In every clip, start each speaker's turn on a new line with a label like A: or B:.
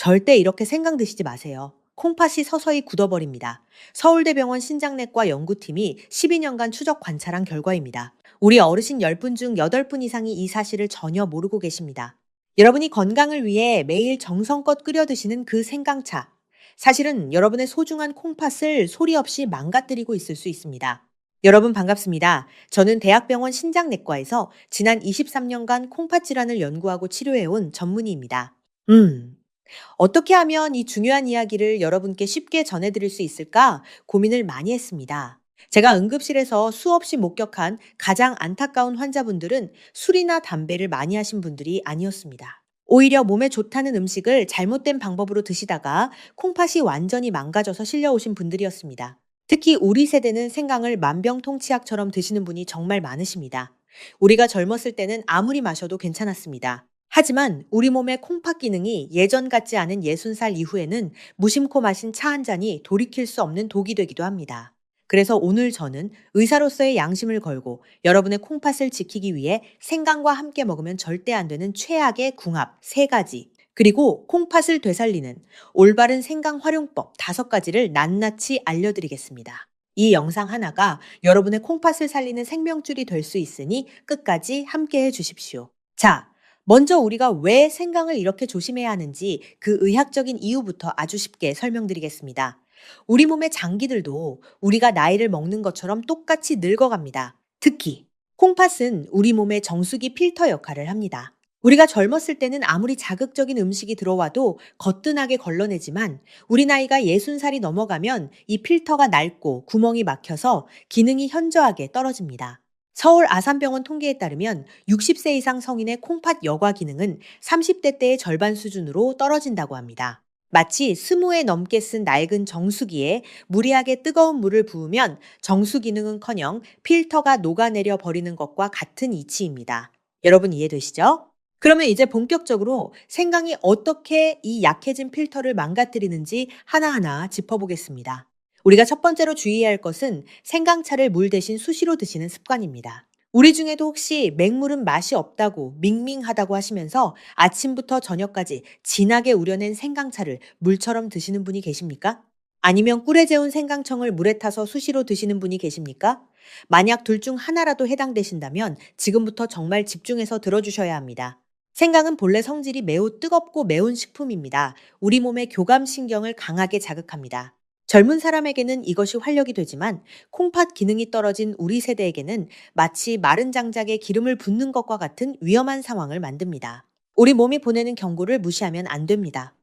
A: 절대 이렇게 생강 드시지 마세요. 콩팥이 서서히 굳어버립니다. 서울대병원 신장내과 연구팀이 12년간 추적 관찰한 결과입니다. 우리 어르신 10분 중 8분 이상이 이 사실을 전혀 모르고 계십니다. 여러분이 건강을 위해 매일 정성껏 끓여 드시는 그 생강차. 사실은 여러분의 소중한 콩팥을 소리 없이 망가뜨리고 있을 수 있습니다. 여러분 반갑습니다. 저는 대학병원 신장내과에서 지난 23년간 콩팥 질환을 연구하고 치료해온 전문의입니다. 어떻게 하면 이 중요한 이야기를 여러분께 쉽게 전해드릴 수 있을까 고민을 많이 했습니다. 제가 응급실에서 수없이 목격한 가장 안타까운 환자분들은 술이나 담배를 많이 하신 분들이 아니었습니다. 오히려 몸에 좋다는 음식을 잘못된 방법으로 드시다가 콩팥이 완전히 망가져서 실려오신 분들이었습니다. 특히 우리 세대는 생강을 만병통치약처럼 드시는 분이 정말 많으십니다. 우리가 젊었을 때는 아무리 마셔도 괜찮았습니다. 하지만 우리 몸의 콩팥 기능이 예전 같지 않은 60살 이후에는 무심코 마신 차 한 잔이 돌이킬 수 없는 독이 되기도 합니다. 그래서 오늘 저는 의사로서의 양심을 걸고 여러분의 콩팥을 지키기 위해 생강과 함께 먹으면 절대 안 되는 최악의 궁합 3가지, 그리고 콩팥을 되살리는 올바른 생강 활용법 5가지를 낱낱이 알려드리겠습니다. 이 영상 하나가 여러분의 콩팥을 살리는 생명줄이 될 수 있으니 끝까지 함께 해주십시오. 자, 먼저 우리가 왜 생강을 이렇게 조심해야 하는지 그 의학적인 이유부터 아주 쉽게 설명드리겠습니다. 우리 몸의 장기들도 우리가 나이를 먹는 것처럼 똑같이 늙어갑니다. 특히 콩팥은 우리 몸의 정수기 필터 역할을 합니다. 우리가 젊었을 때는 아무리 자극적인 음식이 들어와도 거뜬하게 걸러내지만 우리 나이가 60살이 넘어가면 이 필터가 낡고 구멍이 막혀서 기능이 현저하게 떨어집니다. 서울 아산병원 통계에 따르면 60세 이상 성인의 콩팥 여과 기능은 30대 때의 절반 수준으로 떨어진다고 합니다. 마치 20회 넘게 쓴 낡은 정수기에 무리하게 뜨거운 물을 부으면 정수 기능은커녕 필터가 녹아내려 버리는 것과 같은 이치입니다. 여러분 이해되시죠? 그러면 이제 본격적으로 생강이 어떻게 이 약해진 필터를 망가뜨리는지 하나하나 짚어보겠습니다. 우리가 첫 번째로 주의해야 할 것은 생강차를 물 대신 수시로 드시는 습관입니다. 우리 중에도 혹시 맹물은 맛이 없다고 밍밍하다고 하시면서 아침부터 저녁까지 진하게 우려낸 생강차를 물처럼 드시는 분이 계십니까? 아니면 꿀에 재운 생강청을 물에 타서 수시로 드시는 분이 계십니까? 만약 둘 중 하나라도 해당되신다면 지금부터 정말 집중해서 들어주셔야 합니다. 생강은 본래 성질이 매우 뜨겁고 매운 식품입니다. 우리 몸의 교감신경을 강하게 자극합니다. 젊은 사람에게는 이것이 활력이 되지만 콩팥 기능이 떨어진 우리 세대에게는 마치 마른 장작에 기름을 붓는 것과 같은 위험한 상황을 만듭니다. 우리 몸이 보내는 경고를 무시하면 안 됩니다.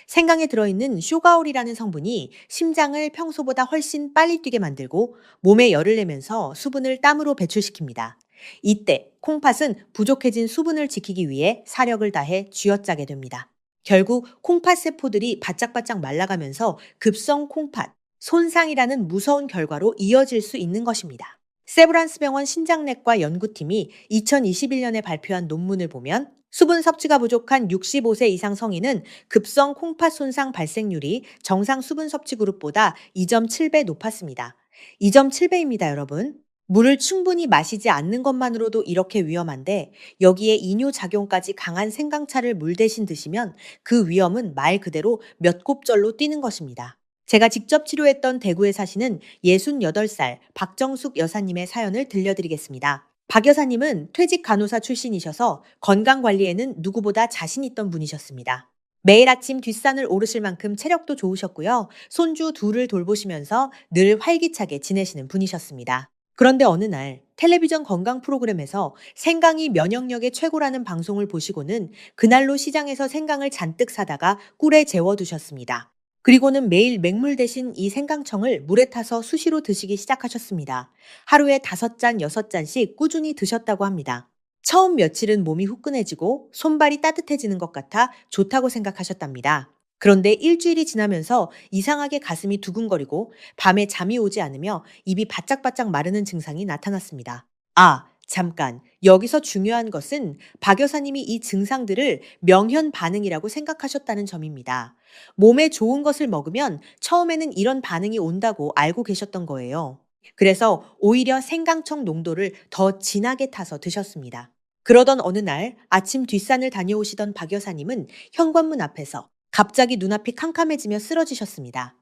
A: 생강에 들어있는 쇼가올이라는 성분이 심장을 평소보다 훨씬 빨리 뛰게 만들고 몸에 열을 내면서 수분을 땀으로 배출시킵니다. 이때 콩팥은 부족해진 수분을 지키기 위해 사력을 다해 쥐어짜게 됩니다. 결국 콩팥 세포들이 바짝바짝 말라가면서 급성 콩팥, 손상이라는 무서운 결과로 이어질 수 있는 것입니다. 세브란스 병원 신장내과 연구팀이 2021년에 발표한 논문을 보면 수분 섭취가 부족한 65세 이상 성인은 급성 콩팥 손상 발생률이 정상 수분 섭취 그룹보다 2.7배 높았습니다. 2.7배입니다, 여러분. 물을 충분히 마시지 않는 것만으로도 이렇게 위험한데 여기에 이뇨작용까지 강한 생강차를 물 대신 드시면 그 위험은 말 그대로 몇 곱절로 뛰는 것입니다. 제가 직접 치료했던 대구에 사시는 68살 박정숙 여사님의 사연을 들려드리겠습니다. 박 여사님은 퇴직 간호사 출신이셔서 건강관리에는 누구보다 자신 있던 분이셨습니다. 매일 아침 뒷산을 오르실 만큼 체력도 좋으셨고요. 손주 둘을 돌보시면서 늘 활기차게 지내시는 분이셨습니다. 그런데 어느 날 텔레비전 건강 프로그램에서 생강이 면역력의 최고라는 방송을 보시고는 그날로 시장에서 생강을 잔뜩 사다가 꿀에 재워두셨습니다. 그리고는 매일 맹물 대신 이 생강청을 물에 타서 수시로 드시기 시작하셨습니다. 하루에 5잔, 6잔씩 꾸준히 드셨다고 합니다. 처음 며칠은 몸이 후끈해지고 손발이 따뜻해지는 것 같아 좋다고 생각하셨답니다. 그런데 일주일이 지나면서 이상하게 가슴이 두근거리고 밤에 잠이 오지 않으며 입이 바짝바짝 마르는 증상이 나타났습니다. 아, 잠깐. 여기서 중요한 것은 박 여사님이 이 증상들을 명현 반응이라고 생각하셨다는 점입니다. 몸에 좋은 것을 먹으면 처음에는 이런 반응이 온다고 알고 계셨던 거예요. 그래서 오히려 생강청 농도를 더 진하게 타서 드셨습니다. 그러던 어느 날 아침 뒷산을 다녀오시던 박 여사님은 현관문 앞에서 갑자기 눈앞이 캄캄해지며 쓰러지셨습니다.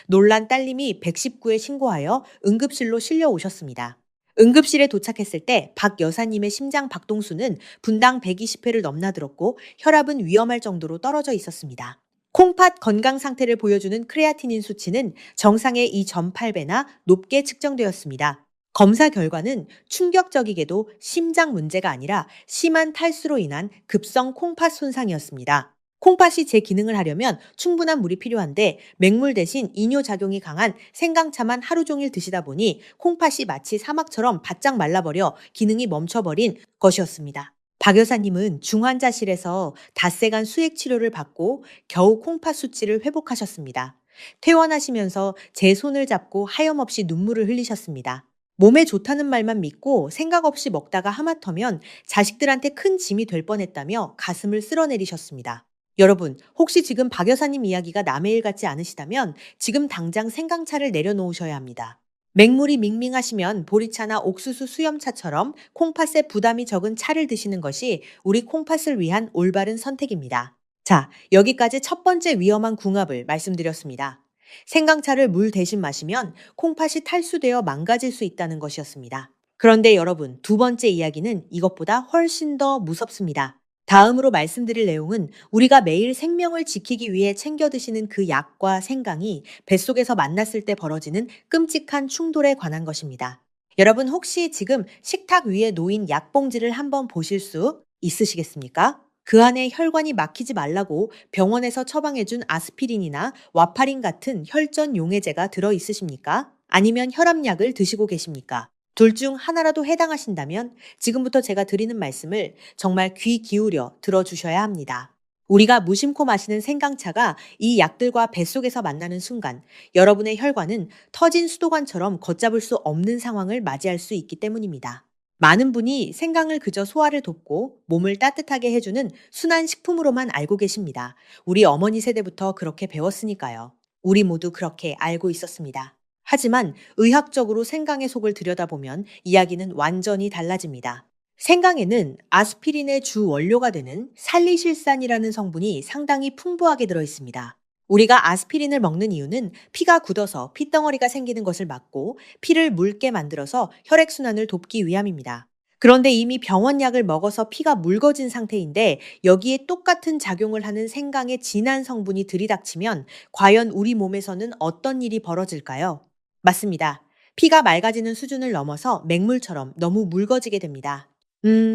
A: 놀란 딸님이 119에 신고하여 응급실로 실려오셨습니다. 응급실에 도착했을 때 박 여사님의 심장 박동수는 분당 120회를 넘나들었고 혈압은 위험할 정도로 떨어져 있었습니다. 콩팥 건강 상태를 보여주는 크레아티닌 수치는 정상의 2.8배나 높게 측정되었습니다. 검사 결과는 충격적이게도 심장 문제가 아니라 심한 탈수로 인한 급성 콩팥 손상이었습니다. 콩팥이 제 기능을 하려면 충분한 물이 필요한데 맹물 대신 이뇨작용이 강한 생강차만 하루 종일 드시다 보니 콩팥이 마치 사막처럼 바짝 말라버려 기능이 멈춰버린 것이었습니다. 박 여사님은 중환자실에서 닷새간 수액 치료를 받고 겨우 콩팥 수치를 회복하셨습니다. 퇴원하시면서 제 손을 잡고 하염없이 눈물을 흘리셨습니다. 몸에 좋다는 말만 믿고 생각 없이 먹다가 하마터면 자식들한테 큰 짐이 될 뻔했다며 가슴을 쓸어내리셨습니다. 여러분, 혹시 지금 박 여사님 이야기가 남의 일 같지 않으시다면 지금 당장 생강차를 내려놓으셔야 합니다. 맹물이 밍밍하시면 보리차나 옥수수 수염차처럼 콩팥에 부담이 적은 차를 드시는 것이 우리 콩팥을 위한 올바른 선택입니다. 자, 여기까지 첫 번째 위험한 궁합을 말씀드렸습니다. 생강차를 물 대신 마시면 콩팥이 탈수되어 망가질 수 있다는 것이었습니다. 그런데 여러분, 두 번째 이야기는 이것보다 훨씬 더 무섭습니다. 다음으로 말씀드릴 내용은 우리가 매일 생명을 지키기 위해 챙겨 드시는 그 약과 생강이 뱃속에서 만났을 때 벌어지는 끔찍한 충돌에 관한 것입니다. 여러분 혹시 지금 식탁 위에 놓인 약봉지를 한번 보실 수 있으시겠습니까? 그 안에 혈관이 막히지 말라고 병원에서 처방해준 아스피린이나 와파린 같은 혈전 용해제가 들어 있으십니까? 아니면 혈압약을 드시고 계십니까? 둘 중 하나라도 해당하신다면 지금부터 제가 드리는 말씀을 정말 귀 기울여 들어주셔야 합니다. 우리가 무심코 마시는 생강차가 이 약들과 뱃속에서 만나는 순간 여러분의 혈관은 터진 수도관처럼 걷잡을 수 없는 상황을 맞이할 수 있기 때문입니다. 많은 분이 생강을 그저 소화를 돕고 몸을 따뜻하게 해주는 순한 식품으로만 알고 계십니다. 우리 어머니 세대부터 그렇게 배웠으니까요. 우리 모두 그렇게 알고 있었습니다. 하지만 의학적으로 생강의 속을 들여다보면 이야기는 완전히 달라집니다. 생강에는 아스피린의 주 원료가 되는 살리실산이라는 성분이 상당히 풍부하게 들어 있습니다. 우리가 아스피린을 먹는 이유는 피가 굳어서 피덩어리가 생기는 것을 막고 피를 묽게 만들어서 혈액순환을 돕기 위함입니다. 그런데 이미 병원약을 먹어서 피가 묽어진 상태인데 여기에 똑같은 작용을 하는 생강의 진한 성분이 들이닥치면 과연 우리 몸에서는 어떤 일이 벌어질까요? 맞습니다. 피가 맑아지는 수준을 넘어서 맹물처럼 너무 묽어지게 됩니다.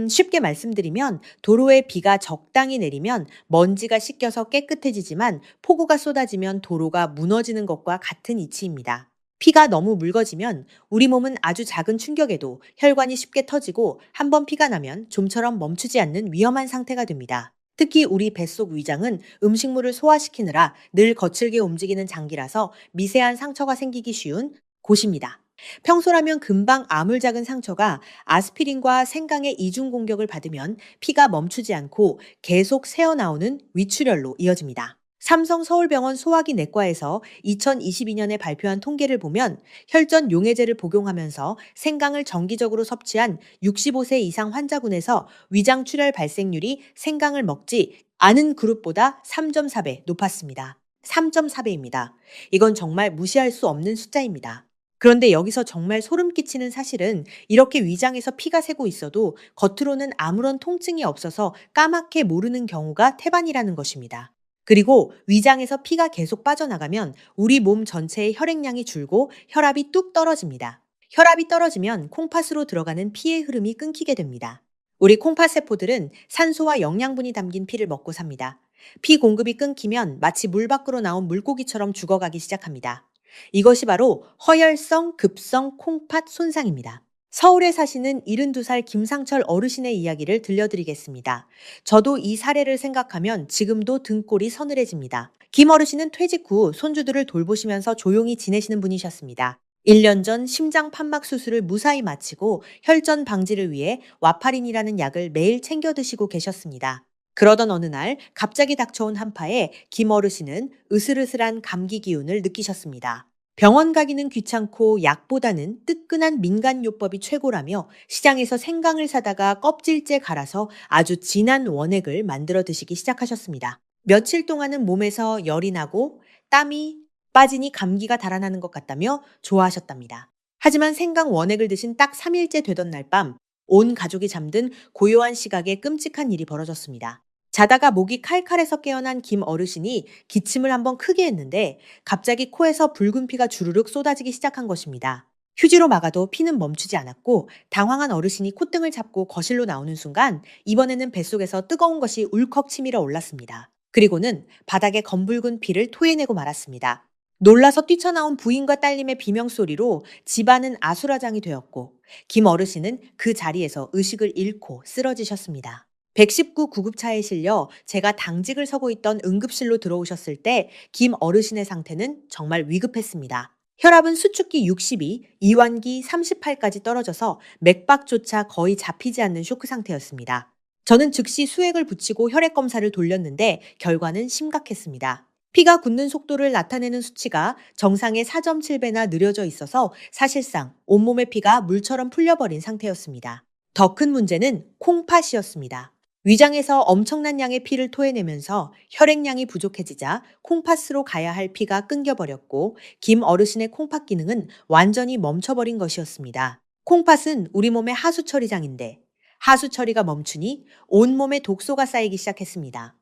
A: 쉽게 말씀드리면 도로에 비가 적당히 내리면 먼지가 씻겨서 깨끗해지지만 폭우가 쏟아지면 도로가 무너지는 것과 같은 이치입니다. 피가 너무 묽어지면 우리 몸은 아주 작은 충격에도 혈관이 쉽게 터지고 한번 피가 나면 좀처럼 멈추지 않는 위험한 상태가 됩니다. 특히 우리 뱃속 위장은 음식물을 소화시키느라 늘 거칠게 움직이는 장기라서 미세한 상처가 생기기 쉬운 곳입니다. 평소라면 금방 아물작은 상처가 아스피린과 생강의 이중 공격을 받으면 피가 멈추지 않고 계속 새어나오는 위출혈로 이어집니다. 삼성 서울병원 소화기 내과에서 2022년에 발표한 통계를 보면 혈전 용해제를 복용하면서 생강을 정기적으로 섭취한 65세 이상 환자군에서 위장 출혈 발생률이 생강을 먹지 않은 그룹보다 3.4배 높았습니다. 3.4배입니다. 이건 정말 무시할 수 없는 숫자입니다. 그런데 여기서 정말 소름 끼치는 사실은 이렇게 위장에서 피가 새고 있어도 겉으로는 아무런 통증이 없어서 까맣게 모르는 경우가 태반이라는 것입니다. 그리고 위장에서 피가 계속 빠져나가면 우리 몸 전체의 혈액량이 줄고 혈압이 뚝 떨어집니다. 혈압이 떨어지면 콩팥으로 들어가는 피의 흐름이 끊기게 됩니다. 우리 콩팥 세포들은 산소와 영양분이 담긴 피를 먹고 삽니다. 피 공급이 끊기면 마치 물 밖으로 나온 물고기처럼 죽어가기 시작합니다. 이것이 바로 허혈성 급성 콩팥 손상입니다. 서울에 사시는 72살 김상철 어르신의 이야기를 들려드리겠습니다. 저도 이 사례를 생각하면 지금도 등골이 서늘해집니다. 김 어르신은 퇴직 후 손주들을 돌보시면서 조용히 지내시는 분이셨습니다. 1년 전 심장 판막 수술을 무사히 마치고 혈전 방지를 위해 와파린이라는 약을 매일 챙겨 드시고 계셨습니다. 그러던 어느 날 갑자기 닥쳐온 한파에 김 어르신은 으슬으슬한 감기 기운을 느끼셨습니다. 병원 가기는 귀찮고 약보다는 뜨끈한 민간요법이 최고라며 시장에서 생강을 사다가 껍질째 갈아서 아주 진한 원액을 만들어 드시기 시작하셨습니다. 며칠 동안은 몸에서 열이 나고 땀이 빠지니 감기가 달아나는 것 같다며 좋아하셨답니다. 하지만 생강 원액을 드신 딱 3일째 되던 날 밤, 온 가족이 잠든 고요한 시각에 끔찍한 일이 벌어졌습니다. 자다가 목이 칼칼해서 깨어난 김 어르신이 기침을 한번 크게 했는데 갑자기 코에서 붉은 피가 주르륵 쏟아지기 시작한 것입니다. 휴지로 막아도 피는 멈추지 않았고 당황한 어르신이 콧등을 잡고 거실로 나오는 순간 이번에는 뱃속에서 뜨거운 것이 울컥 치밀어 올랐습니다. 그리고는 바닥에 검붉은 피를 토해내고 말았습니다. 놀라서 뛰쳐나온 부인과 딸님의 비명소리로 집안은 아수라장이 되었고 김 어르신은 그 자리에서 의식을 잃고 쓰러지셨습니다. 119 구급차에 실려 제가 당직을 서고 있던 응급실로 들어오셨을 때 김 어르신의 상태는 정말 위급했습니다. 혈압은 수축기 62, 이완기 38까지 떨어져서 맥박조차 거의 잡히지 않는 쇼크 상태였습니다. 저는 즉시 수액을 붙이고 혈액 검사를 돌렸는데 결과는 심각했습니다. 피가 굳는 속도를 나타내는 수치가 정상의 4.7배나 느려져 있어서 사실상 온몸의 피가 물처럼 풀려버린 상태였습니다. 더 큰 문제는 콩팥이었습니다. 위장에서 엄청난 양의 피를 토해내면서 혈액량이 부족해지자 콩팥으로 가야 할 피가 끊겨버렸고 김 어르신의 콩팥 기능은 완전히 멈춰버린 것이었습니다. 콩팥은 우리 몸의 하수 처리장인데 하수 처리가 멈추니 온몸에 독소가 쌓이기 시작했습니다.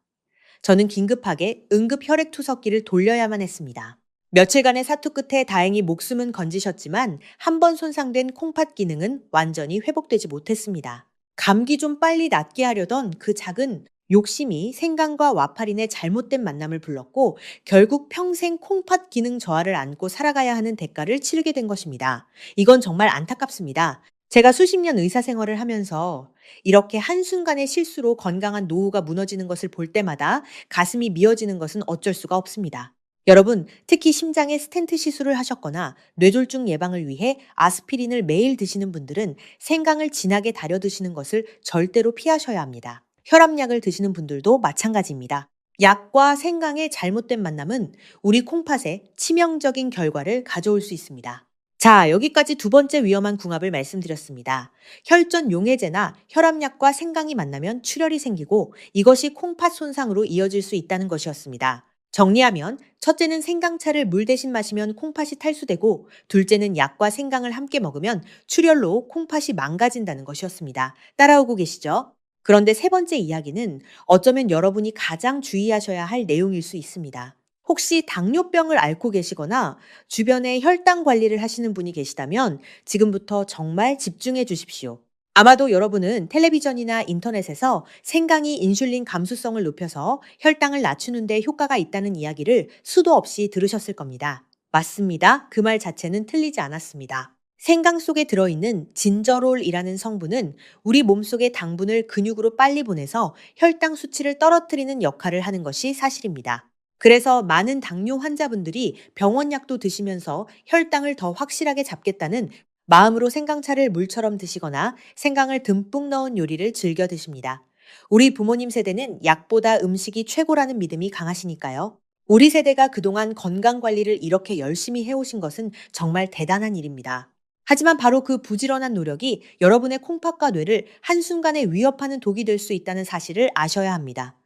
A: 저는 긴급하게 응급 혈액 투석기를 돌려야만 했습니다. 며칠간의 사투 끝에 다행히 목숨은 건지셨지만 한 번 손상된 콩팥 기능은 완전히 회복되지 못했습니다. 감기 좀 빨리 낫게 하려던 그 작은 욕심이 생강과 와파린의 잘못된 만남을 불렀고 결국 평생 콩팥 기능 저하를 안고 살아가야 하는 대가를 치르게 된 것입니다. 이건 정말 안타깝습니다. 제가 수십 년 의사 생활을 하면서 이렇게 한순간의 실수로 건강한 노후가 무너지는 것을 볼 때마다 가슴이 미어지는 것은 어쩔 수가 없습니다. 여러분, 특히 심장에 스텐트 시술을 하셨거나 뇌졸중 예방을 위해 아스피린을 매일 드시는 분들은 생강을 진하게 달여 드시는 것을 절대로 피하셔야 합니다. 혈압약을 드시는 분들도 마찬가지입니다. 약과 생강의 잘못된 만남은 우리 콩팥에 치명적인 결과를 가져올 수 있습니다. 자, 여기까지 두 번째 위험한 궁합을 말씀드렸습니다. 혈전 용해제나 혈압약과 생강이 만나면 출혈이 생기고 이것이 콩팥 손상으로 이어질 수 있다는 것이었습니다. 정리하면 첫째는 생강차를 물 대신 마시면 콩팥이 탈수되고 둘째는 약과 생강을 함께 먹으면 출혈로 콩팥이 망가진다는 것이었습니다. 따라오고 계시죠? 그런데 세 번째 이야기는 어쩌면 여러분이 가장 주의하셔야 할 내용일 수 있습니다. 혹시 당뇨병을 앓고 계시거나 주변에 혈당 관리를 하시는 분이 계시다면 지금부터 정말 집중해 주십시오. 아마도 여러분은 텔레비전이나 인터넷에서 생강이 인슐린 감수성을 높여서 혈당을 낮추는 데 효과가 있다는 이야기를 수도 없이 들으셨을 겁니다. 맞습니다. 그 말 자체는 틀리지 않았습니다. 생강 속에 들어있는 진저롤이라는 성분은 우리 몸속의 당분을 근육으로 빨리 보내서 혈당 수치를 떨어뜨리는 역할을 하는 것이 사실입니다. 그래서 많은 당뇨 환자분들이 병원 약도 드시면서 혈당을 더 확실하게 잡겠다는 마음으로 생강차를 물처럼 드시거나 생강을 듬뿍 넣은 요리를 즐겨 드십니다. 우리 부모님 세대는 약보다 음식이 최고라는 믿음이 강하시니까요. 우리 세대가 그동안 건강 관리를 이렇게 열심히 해오신 것은 정말 대단한 일입니다. 하지만 바로 그 부지런한 노력이 여러분의 콩팥과 뇌를 한순간에 위협하는 독이 될 수 있다는 사실을 아셔야 합니다.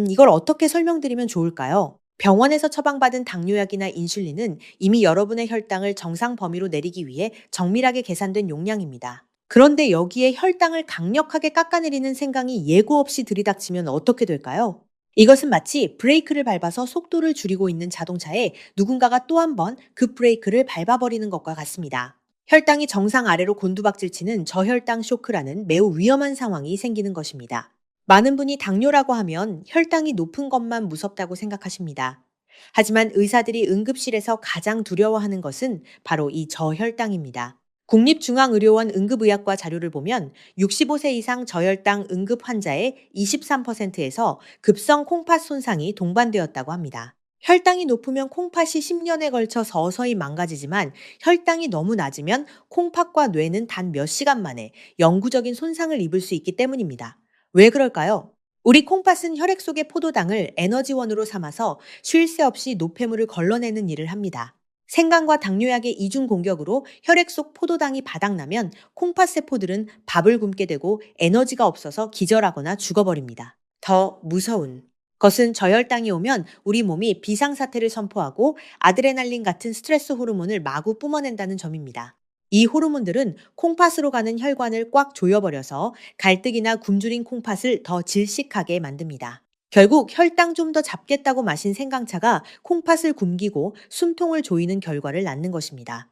A: 이걸 어떻게 설명드리면 좋을까요? 병원에서 처방받은 당뇨약이나 인슐린은 이미 여러분의 혈당을 정상 범위로 내리기 위해 정밀하게 계산된 용량입니다. 그런데 여기에 혈당을 강력하게 깎아내리는 생강이 예고 없이 들이닥치면 어떻게 될까요? 이것은 마치 브레이크를 밟아서 속도를 줄이고 있는 자동차에 누군가가 또 한 번 급브레이크를 밟아버리는 것과 같습니다. 혈당이 정상 아래로 곤두박질 치는 저혈당 쇼크라는 매우 위험한 상황이 생기는 것입니다. 많은 분이 당뇨라고 하면 혈당이 높은 것만 무섭다고 생각하십니다. 하지만 의사들이 응급실에서 가장 두려워하는 것은 바로 이 저혈당입니다. 국립중앙의료원 응급의학과 자료를 보면 65세 이상 저혈당 응급 환자의 23%에서 급성 콩팥 손상이 동반되었다고 합니다. 혈당이 높으면 콩팥이 10년에 걸쳐 서서히 망가지지만 혈당이 너무 낮으면 콩팥과 뇌는 단 몇 시간 만에 영구적인 손상을 입을 수 있기 때문입니다. 왜 그럴까요? 우리 콩팥은 혈액 속의 포도당을 에너지원으로 삼아서 쉴 새 없이 노폐물을 걸러내는 일을 합니다. 생강과 당뇨약의 이중 공격으로 혈액 속 포도당이 바닥나면 콩팥 세포들은 밥을 굶게 되고 에너지가 없어서 기절하거나 죽어버립니다. 더 무서운 겉은 저혈당이 오면 우리 몸이 비상사태를 선포하고 아드레날린 같은 스트레스 호르몬을 마구 뿜어낸다는 점입니다. 이 호르몬들은 콩팥으로 가는 혈관을 꽉 조여버려서 갈뜨기나 굶주린 콩팥을 더 질식하게 만듭니다. 결국 혈당 좀 더 잡겠다고 마신 생강차가 콩팥을 굶기고 숨통을 조이는 결과를 낳는 것입니다.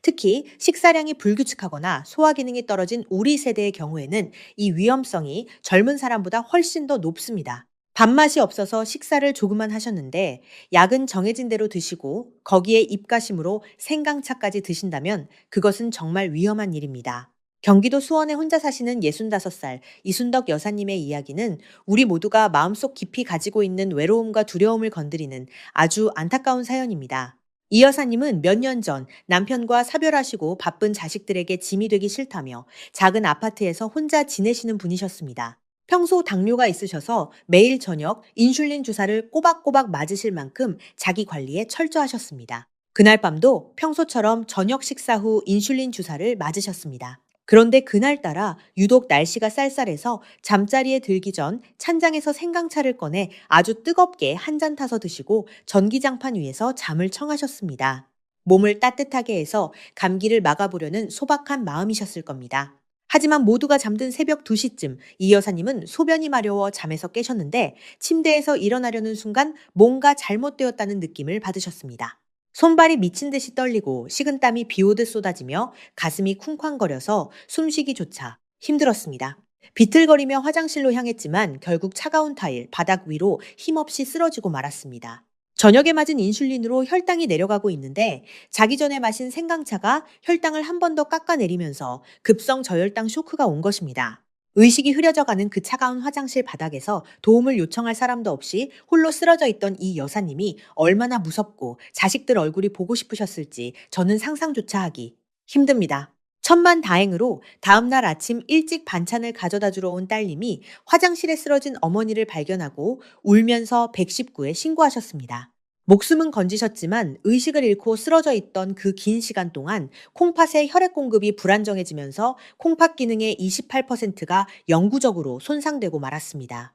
A: 특히 식사량이 불규칙하거나 소화 기능이 떨어진 우리 세대의 경우에는 이 위험성이 젊은 사람보다 훨씬 더 높습니다. 밥맛이 없어서 식사를 조금만 하셨는데 약은 정해진 대로 드시고 거기에 입가심으로 생강차까지 드신다면 그것은 정말 위험한 일입니다. 경기도 수원에 혼자 사시는 65살 이순덕 여사님의 이야기는 우리 모두가 마음속 깊이 가지고 있는 외로움과 두려움을 건드리는 아주 안타까운 사연입니다. 이 여사님은 몇 년 전 남편과 사별하시고 바쁜 자식들에게 짐이 되기 싫다며 작은 아파트에서 혼자 지내시는 분이셨습니다. 평소 당뇨가 있으셔서 매일 저녁 인슐린 주사를 꼬박꼬박 맞으실 만큼 자기 관리에 철저하셨습니다. 그날 밤도 평소처럼 저녁 식사 후 인슐린 주사를 맞으셨습니다. 그런데 그날따라 유독 날씨가 쌀쌀해서 잠자리에 들기 전 찬장에서 생강차를 꺼내 아주 뜨겁게 한 잔 타서 드시고 전기장판 위에서 잠을 청하셨습니다. 몸을 따뜻하게 해서 감기를 막아보려는 소박한 마음이셨을 겁니다. 하지만 모두가 잠든 새벽 2시쯤 이 여사님은 소변이 마려워 잠에서 깨셨는데 침대에서 일어나려는 순간 뭔가 잘못되었다는 느낌을 받으셨습니다. 손발이 미친 듯이 떨리고 식은땀이 비오듯 쏟아지며 가슴이 쿵쾅거려서 숨쉬기조차 힘들었습니다. 비틀거리며 화장실로 향했지만 결국 차가운 타일, 바닥 위로 힘없이 쓰러지고 말았습니다. 저녁에 맞은 인슐린으로 혈당이 내려가고 있는데 자기 전에 마신 생강차가 혈당을 한 번 더 깎아내리면서 급성 저혈당 쇼크가 온 것입니다. 의식이 흐려져가는 그 차가운 화장실 바닥에서 도움을 요청할 사람도 없이 홀로 쓰러져 있던 이 여사님이 얼마나 무섭고 자식들 얼굴이 보고 싶으셨을지 저는 상상조차 하기 힘듭니다. 천만 다행으로 다음날 아침 일찍 반찬을 가져다 주러 온 딸님이 화장실에 쓰러진 어머니를 발견하고 울면서 119에 신고하셨습니다. 목숨은 건지셨지만 의식을 잃고 쓰러져 있던 그 긴 시간 동안 콩팥의 혈액 공급이 불안정해지면서 콩팥 기능의 28%가 영구적으로 손상되고 말았습니다.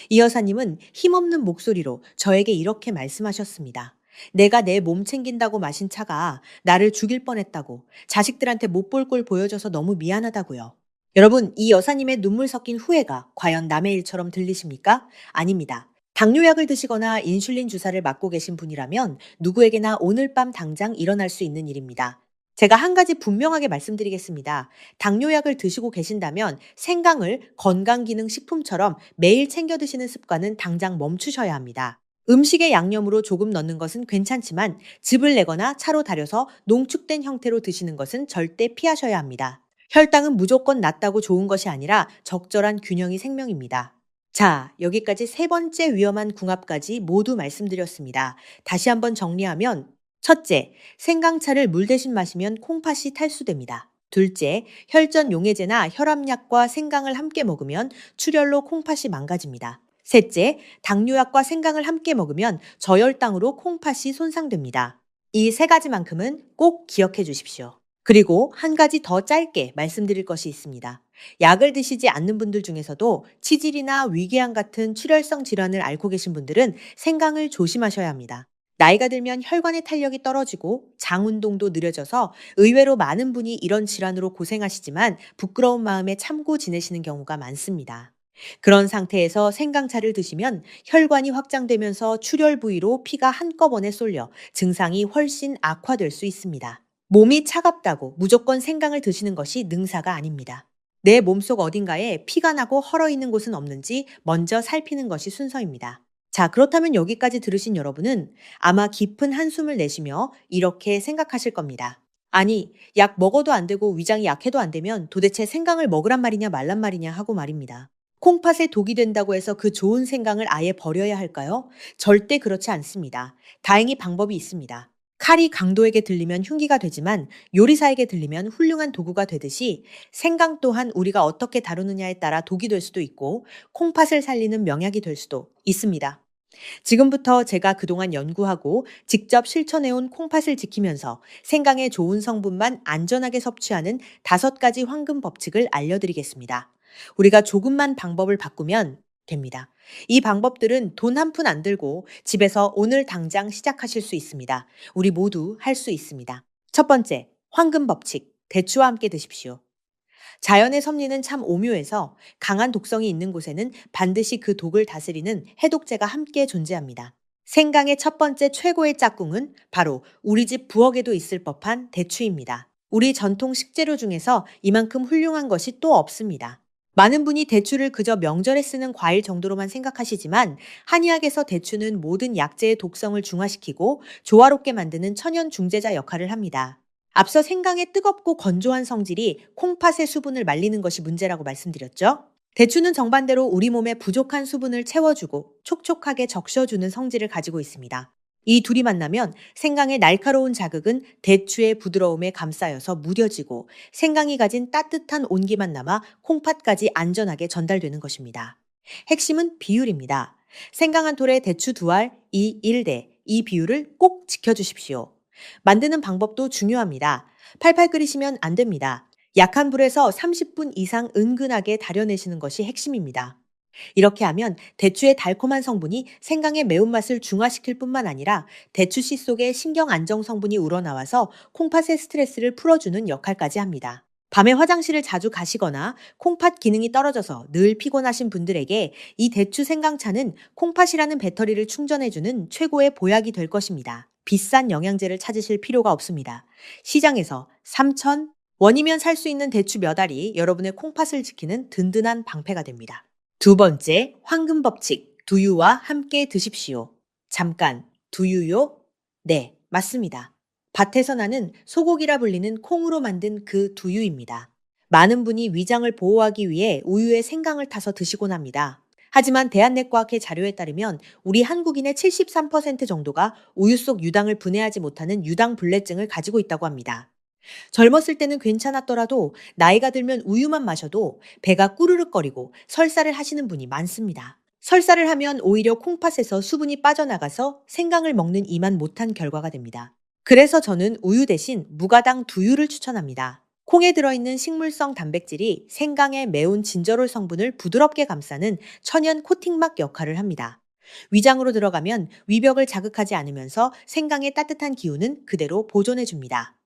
A: 이 여사님은 힘없는 목소리로 저에게 이렇게 말씀하셨습니다. 내가 내 몸 챙긴다고 마신 차가 나를 죽일 뻔했다고, 자식들한테 못 볼 꼴 보여줘서 너무 미안하다고요. 여러분, 이 여사님의 눈물 섞인 후회가 과연 남의 일처럼 들리십니까? 아닙니다. 당뇨약을 드시거나 인슐린 주사를 맞고 계신 분이라면 누구에게나 오늘 밤 당장 일어날 수 있는 일입니다. 제가 한 가지 분명하게 말씀드리겠습니다. 당뇨약을 드시고 계신다면 생강을 건강기능식품처럼 매일 챙겨 드시는 습관은 당장 멈추셔야 합니다. 음식에 양념으로 조금 넣는 것은 괜찮지만 즙을 내거나 차로 달여서 농축된 형태로 드시는 것은 절대 피하셔야 합니다. 혈당은 무조건 낮다고 좋은 것이 아니라 적절한 균형이 생명입니다. 자, 여기까지 세 번째 위험한 궁합까지 모두 말씀드렸습니다. 다시 한번 정리하면 첫째, 생강차를 물 대신 마시면 콩팥이 탈수됩니다. 둘째, 혈전 용해제나 혈압약과 생강을 함께 먹으면 출혈로 콩팥이 망가집니다. 셋째, 당뇨약과 생강을 함께 먹으면 저혈당으로 콩팥이 손상됩니다. 이 세 가지만큼은 꼭 기억해 주십시오. 그리고 한 가지 더 짧게 말씀드릴 것이 있습니다. 약을 드시지 않는 분들 중에서도 치질이나 위궤양 같은 출혈성 질환을 앓고 계신 분들은 생강을 조심하셔야 합니다. 나이가 들면 혈관의 탄력이 떨어지고 장 운동도 느려져서 의외로 많은 분이 이런 질환으로 고생하시지만 부끄러운 마음에 참고 지내시는 경우가 많습니다. 그런 상태에서 생강차를 드시면 혈관이 확장되면서 출혈 부위로 피가 한꺼번에 쏠려 증상이 훨씬 악화될 수 있습니다. 몸이 차갑다고 무조건 생강을 드시는 것이 능사가 아닙니다. 내 몸속 어딘가에 피가 나고 헐어 있는 곳은 없는지 먼저 살피는 것이 순서입니다. 자, 그렇다면 여기까지 들으신 여러분은 아마 깊은 한숨을 내쉬며 이렇게 생각하실 겁니다. 아니, 약 먹어도 안 되고 위장이 약해도 안 되면 도대체 생강을 먹으란 말이냐 말란 말이냐 하고 말입니다. 콩팥에 독이 된다고 해서 그 좋은 생강을 아예 버려야 할까요? 절대 그렇지 않습니다. 다행히 방법이 있습니다. 칼이 강도에게 들리면 흉기가 되지만 요리사에게 들리면 훌륭한 도구가 되듯이 생강 또한 우리가 어떻게 다루느냐에 따라 독이 될 수도 있고 콩팥을 살리는 명약이 될 수도 있습니다. 지금부터 제가 그동안 연구하고 직접 실천해온 콩팥을 지키면서 생강의 좋은 성분만 안전하게 섭취하는 5가지 황금 법칙을 알려드리겠습니다. 우리가 조금만 방법을 바꾸면 됩니다. 이 방법들은 돈 한 푼 안 들고 집에서 오늘 당장 시작하실 수 있습니다. 우리 모두 할 수 있습니다. 첫 번째, 황금 법칙. 대추와 함께 드십시오. 자연의 섭리는 참 오묘해서 강한 독성이 있는 곳에는 반드시 그 독을 다스리는 해독제가 함께 존재합니다. 생강의 첫 번째 최고의 짝꿍은 바로 우리 집 부엌에도 있을 법한 대추입니다. 우리 전통 식재료 중에서 이만큼 훌륭한 것이 또 없습니다. 많은 분이 대추를 그저 명절에 쓰는 과일 정도로만 생각하시지만 한의학에서 대추는 모든 약재의 독성을 중화시키고 조화롭게 만드는 천연 중재자 역할을 합니다. 앞서 생강의 뜨겁고 건조한 성질이 콩팥의 수분을 말리는 것이 문제라고 말씀드렸죠? 대추는 정반대로 우리 몸에 부족한 수분을 채워주고 촉촉하게 적셔주는 성질을 가지고 있습니다. 이 둘이 만나면 생강의 날카로운 자극은 대추의 부드러움에 감싸여서 무뎌지고 생강이 가진 따뜻한 온기만 남아 콩팥까지 안전하게 전달되는 것입니다. 핵심은 비율입니다. 생강 한 톨에 대추 두 알, 2, 1대. 이 비율을 꼭 지켜주십시오. 만드는 방법도 중요합니다. 팔팔 끓이시면 안 됩니다. 약한 불에서 30분 이상 은근하게 달여내시는 것이 핵심입니다. 이렇게 하면 대추의 달콤한 성분이 생강의 매운맛을 중화시킬 뿐만 아니라 대추씨 속에 신경 안정 성분이 우러나와서 콩팥의 스트레스를 풀어주는 역할까지 합니다. 밤에 화장실을 자주 가시거나 콩팥 기능이 떨어져서 늘 피곤하신 분들에게 이 대추 생강차는 콩팥이라는 배터리를 충전해주는 최고의 보약이 될 것입니다. 비싼 영양제를 찾으실 필요가 없습니다. 시장에서 3,000원이면 살 수 있는 대추 몇 알이 여러분의 콩팥을 지키는 든든한 방패가 됩니다. 두 번째, 황금 법칙. 두유와 함께 드십시오. 잠깐, 두유요? 네, 맞습니다. 밭에서 나는 소고기라 불리는 콩으로 만든 그 두유입니다. 많은 분이 위장을 보호하기 위해 우유에 생강을 타서 드시곤 합니다. 하지만 대한내과학회 자료에 따르면 우리 한국인의 73% 정도가 우유 속 유당을 분해하지 못하는 유당불내증을 가지고 있다고 합니다. 젊었을 때는 괜찮았더라도 나이가 들면 우유만 마셔도 배가 꾸르륵거리고 설사를 하시는 분이 많습니다. 설사를 하면 오히려 콩팥에서 수분이 빠져나가서 생강을 먹는 이만 못한 결과가 됩니다. 그래서 저는 우유 대신 무가당 두유를 추천합니다. 콩에 들어있는 식물성 단백질이 생강의 매운 진저롤 성분을 부드럽게 감싸는 천연 코팅막 역할을 합니다. 위장으로 들어가면 위벽을 자극하지 않으면서 생강의 따뜻한 기운은 그대로 보존해줍니다.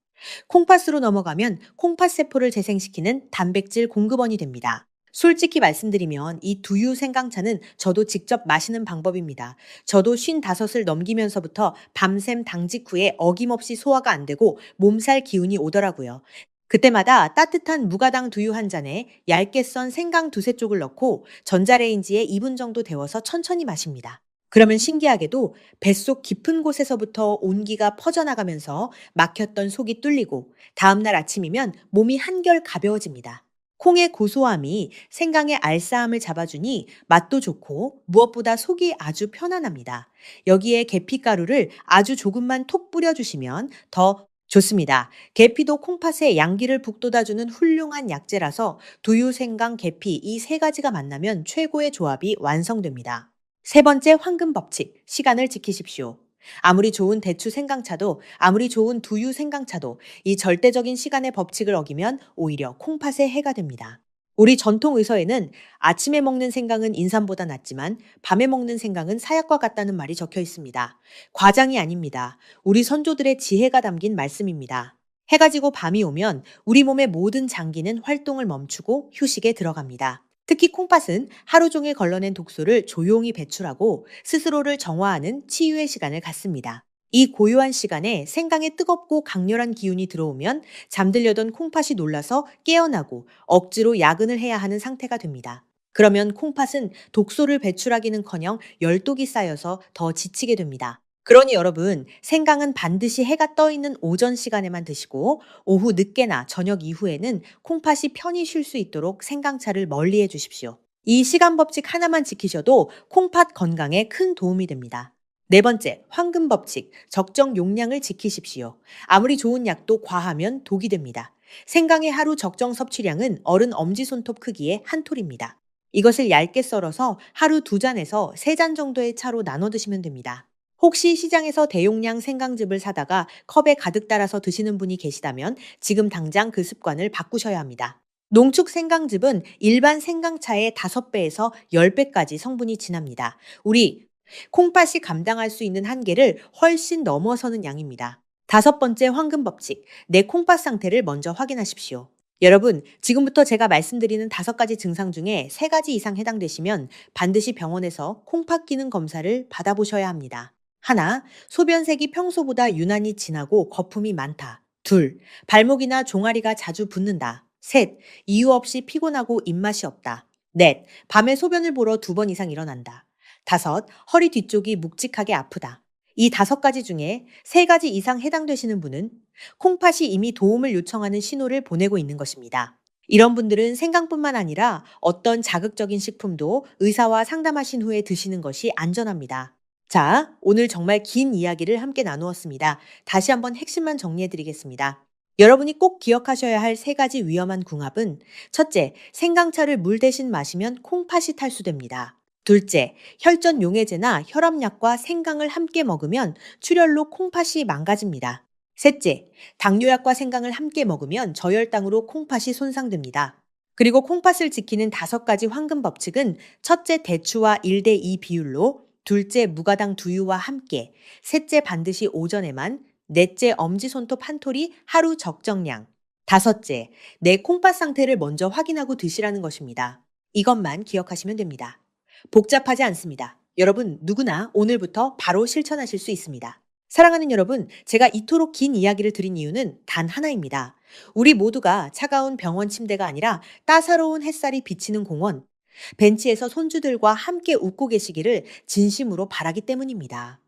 A: 콩팥으로 넘어가면 콩팥세포를 재생시키는 단백질 공급원이 됩니다. 솔직히 말씀드리면 이 두유 생강차는 저도 직접 마시는 방법입니다. 저도 55을 넘기면서부터 밤샘 당직 후에 어김없이 소화가 안 되고 몸살 기운이 오더라고요. 그때마다 따뜻한 무가당 두유 한 잔에 얇게 썬 생강 두세 쪽을 넣고 전자레인지에 2분 정도 데워서 천천히 마십니다. 그러면 신기하게도 뱃속 깊은 곳에서부터 온기가 퍼져나가면서 막혔던 속이 뚫리고 다음날 아침이면 몸이 한결 가벼워집니다. 콩의 고소함이 생강의 알싸함을 잡아주니 맛도 좋고 무엇보다 속이 아주 편안합니다. 여기에 계피가루를 아주 조금만 톡 뿌려주시면 더 좋습니다. 계피도 콩팥에 양기를 북돋아주는 훌륭한 약재라서 두유, 생강, 계피 이 세 가지가 만나면 최고의 조합이 완성됩니다. 세 번째 황금 법칙, 시간을 지키십시오. 아무리 좋은 대추 생강차도, 아무리 좋은 두유 생강차도 이 절대적인 시간의 법칙을 어기면 오히려 콩팥에 해가 됩니다. 우리 전통 의서에는 아침에 먹는 생강은 인삼보다 낫지만 밤에 먹는 생강은 사약과 같다는 말이 적혀 있습니다. 과장이 아닙니다. 우리 선조들의 지혜가 담긴 말씀입니다. 해가 지고 밤이 오면 우리 몸의 모든 장기는 활동을 멈추고 휴식에 들어갑니다. 특히 콩팥은 하루 종일 걸러낸 독소를 조용히 배출하고 스스로를 정화하는 치유의 시간을 갖습니다. 이 고요한 시간에 생강의 뜨겁고 강렬한 기운이 들어오면 잠들려던 콩팥이 놀라서 깨어나고 억지로 야근을 해야 하는 상태가 됩니다. 그러면 콩팥은 독소를 배출하기는커녕 열독이 쌓여서 더 지치게 됩니다. 그러니 여러분, 생강은 반드시 해가 떠 있는 오전 시간에만 드시고 오후 늦게나 저녁 이후에는 콩팥이 편히 쉴 수 있도록 생강차를 멀리해 주십시오. 이 시간 법칙 하나만 지키셔도 콩팥 건강에 큰 도움이 됩니다. 네 번째, 황금 법칙, 적정 용량을 지키십시오. 아무리 좋은 약도 과하면 독이 됩니다. 생강의 하루 적정 섭취량은 어른 엄지손톱 크기의 한 톨입니다. 이것을 얇게 썰어서 하루 2잔에서 3잔 정도의 차로 나눠 드시면 됩니다. 혹시 시장에서 대용량 생강즙을 사다가 컵에 가득 따라서 드시는 분이 계시다면 지금 당장 그 습관을 바꾸셔야 합니다. 농축 생강즙은 일반 생강차의 5배에서 10배까지 성분이 진합니다. 우리 콩팥이 감당할 수 있는 한계를 훨씬 넘어서는 양입니다. 다섯 번째 황금 법칙, 내 콩팥 상태를 먼저 확인하십시오. 여러분, 지금부터 제가 말씀드리는 5가지 증상 중에 3가지 이상 해당되시면 반드시 병원에서 콩팥 기능 검사를 받아보셔야 합니다. 하나, 소변색이 평소보다 유난히 진하고 거품이 많다. 둘, 발목이나 종아리가 자주 붓는다. 셋, 이유 없이 피곤하고 입맛이 없다. 넷, 밤에 소변을 보러 2번 이상 일어난다. 다섯, 허리 뒤쪽이 묵직하게 아프다. 이 5가지 중에 3가지 이상 해당되시는 분은 콩팥이 이미 도움을 요청하는 신호를 보내고 있는 것입니다. 이런 분들은 생강뿐만 아니라 어떤 자극적인 식품도 의사와 상담하신 후에 드시는 것이 안전합니다. 자, 오늘 정말 긴 이야기를 함께 나누었습니다. 다시 한번 핵심만 정리해 드리겠습니다. 여러분이 꼭 기억하셔야 할 3가지 위험한 궁합은 첫째, 생강차를 물 대신 마시면 콩팥이 탈수됩니다. 둘째, 혈전 용해제나 혈압약과 생강을 함께 먹으면 출혈로 콩팥이 망가집니다. 셋째, 당뇨약과 생강을 함께 먹으면 저혈당으로 콩팥이 손상됩니다. 그리고 콩팥을 지키는 5가지 황금 법칙은 첫째 대추와 1대2 비율로, 둘째 무가당 두유와 함께, 셋째 반드시 오전에만, 넷째 엄지손톱 한 톨이 하루 적정량, 다섯째 내 콩팥 상태를 먼저 확인하고 드시라는 것입니다. 이것만 기억하시면 됩니다. 복잡하지 않습니다. 여러분 누구나 오늘부터 바로 실천하실 수 있습니다. 사랑하는 여러분, 제가 이토록 긴 이야기를 드린 이유는 단 하나입니다. 우리 모두가 차가운 병원 침대가 아니라 따사로운 햇살이 비치는 공원, 벤치에서 손주들과 함께 웃고 계시기를 진심으로 바라기 때문입니다.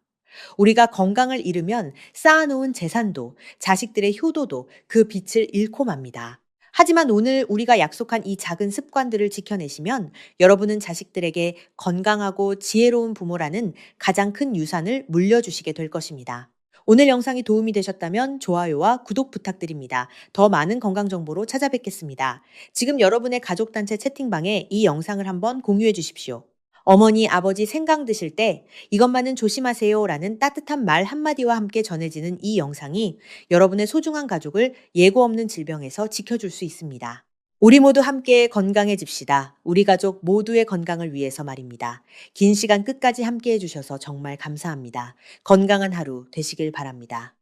A: 우리가 건강을 잃으면 쌓아놓은 재산도, 자식들의 효도도 그 빛을 잃고 맙니다. 하지만 오늘 우리가 약속한 이 작은 습관들을 지켜내시면 여러분은 자식들에게 건강하고 지혜로운 부모라는 가장 큰 유산을 물려주시게 될 것입니다. 오늘 영상이 도움이 되셨다면 좋아요와 구독 부탁드립니다. 더 많은 건강 정보로 찾아뵙겠습니다. 지금 여러분의 가족단체 채팅방에 이 영상을 한번 공유해 주십시오. 어머니, 아버지 생강 드실 때 이것만은 조심하세요 라는 따뜻한 말 한마디와 함께 전해지는 이 영상이 여러분의 소중한 가족을 예고 없는 질병에서 지켜줄 수 있습니다. 우리 모두 함께 건강해집시다. 우리 가족 모두의 건강을 위해서 말입니다. 긴 시간 끝까지 함께 해주셔서 정말 감사합니다. 건강한 하루 되시길 바랍니다.